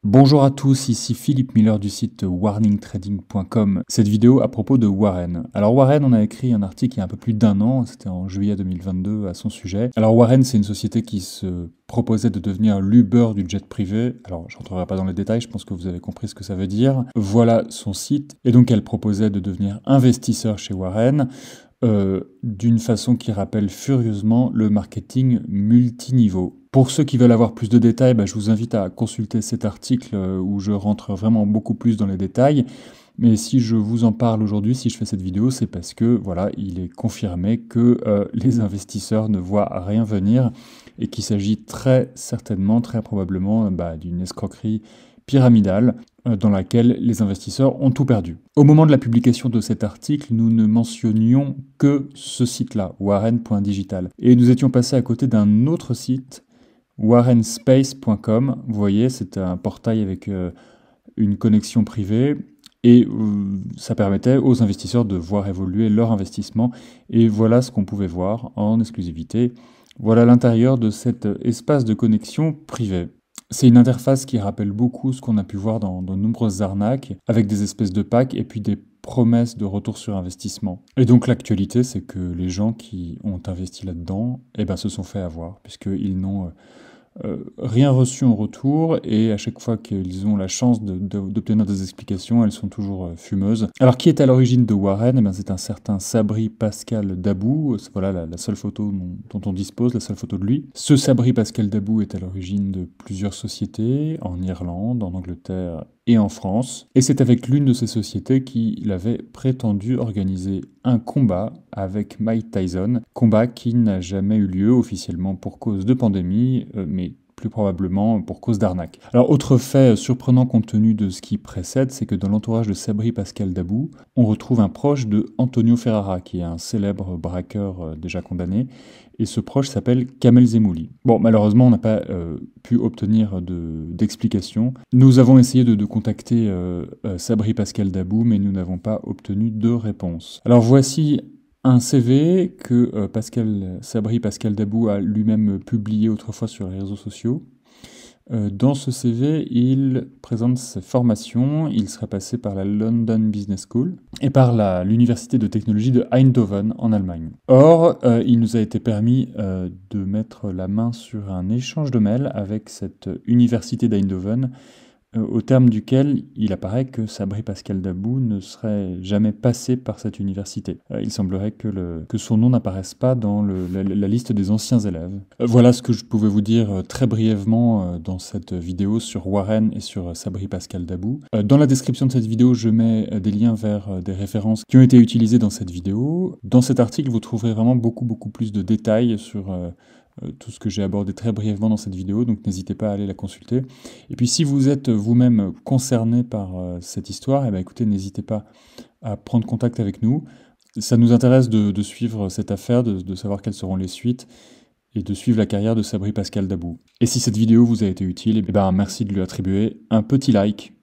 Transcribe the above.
Bonjour à tous, ici Philippe Miller du site warningtrading.com. Cette vidéo à propos de Warren. Alors Warren, on a écrit un article il y a un peu plus d'un an, c'était en juillet 2022 à son sujet. Alors Warren, c'est une société qui se proposait de devenir l'Uber du jet privé. Alors je rentrerai pas dans les détails, je pense que vous avez compris ce que ça veut dire. Voilà son site. Et donc elle proposait de devenir investisseur chez Warren. D'une façon qui rappelle furieusement le marketing multiniveau. Pour ceux qui veulent avoir plus de détails, je vous invite à consulter cet article où je rentre vraiment beaucoup plus dans les détails. Mais si je vous en parle aujourd'hui, si je fais cette vidéo, c'est parce que voilà, il est confirmé que les investisseurs ne voient rien venir et qu'il s'agit très certainement, très probablement d'une escroquerie pyramidale dans laquelle les investisseurs ont tout perdu. Au moment de la publication de cet article, nous ne mentionnions que ce site-là, warren.digital. Et nous étions passés à côté d'un autre site, warrenspace.com. Vous voyez, c'est un portail avec une connexion privée et ça permettait aux investisseurs de voir évoluer leur investissement. Et voilà ce qu'on pouvait voir en exclusivité. Voilà l'intérieur de cet espace de connexion privée. C'est une interface qui rappelle beaucoup ce qu'on a pu voir dans de nombreuses arnaques, avec des espèces de packs et puis des promesses de retour sur investissement. Et donc l'actualité, c'est que les gens qui ont investi là-dedans se sont fait avoir, puisqu'ils n'ont rien reçu en retour, et à chaque fois qu'ils ont la chance d'obtenir des explications, elles sont toujours fumeuses. Alors qui est à l'origine de Warren? C'est un certain Sabri Pascal Dabou, voilà la seule photo dont on dispose, la seule photo de lui. Ce Sabri Pascal Dabou est à l'origine de plusieurs sociétés, en Irlande, en Angleterre et en France. Et c'est avec l'une de ces sociétés qu'il avait prétendu organiser un combat avec Mike Tyson, combat qui n'a jamais eu lieu officiellement pour cause de pandémie, mais plus probablement pour cause d'arnaque. Alors, autre fait surprenant compte tenu de ce qui précède, c'est que dans l'entourage de Sabri Pascal Dabou, on retrouve un proche de Antonio Ferrara, qui est un célèbre braqueur déjà condamné, et ce proche s'appelle Kamel Zemouli. Bon, malheureusement, on n'a pas pu obtenir d'explication. Nous avons essayé de contacter Sabri Pascal Dabou, mais nous n'avons pas obtenu de réponse. Alors voici un CV que Sabri Pascal Dabou a lui-même publié autrefois sur les réseaux sociaux. Dans ce CV, il présente ses formations. Il serait passé par la London Business School et par l'université de technologie de Eindhoven en Allemagne. Or, il nous a été permis de mettre la main sur un échange de mails avec cette université d'Eindhoven, au terme duquel il apparaît que Sabri Pascal Dabou ne serait jamais passé par cette université. Il semblerait que son nom n'apparaisse pas dans la liste des anciens élèves. Voilà ce que je pouvais vous dire très brièvement dans cette vidéo sur Warren et sur Sabri Pascal Dabou. Dans la description de cette vidéo, je mets des liens vers des références qui ont été utilisées dans cette vidéo. Dans cet article, vous trouverez vraiment beaucoup plus de détails sur tout ce que j'ai abordé très brièvement dans cette vidéo, donc n'hésitez pas à aller la consulter. Et puis si vous êtes vous-même concerné par cette histoire, écoutez, n'hésitez pas à prendre contact avec nous. Ça nous intéresse de suivre cette affaire, de savoir quelles seront les suites, et de suivre la carrière de Sabri Pascal Dabou. Et si cette vidéo vous a été utile, merci de lui attribuer un petit like.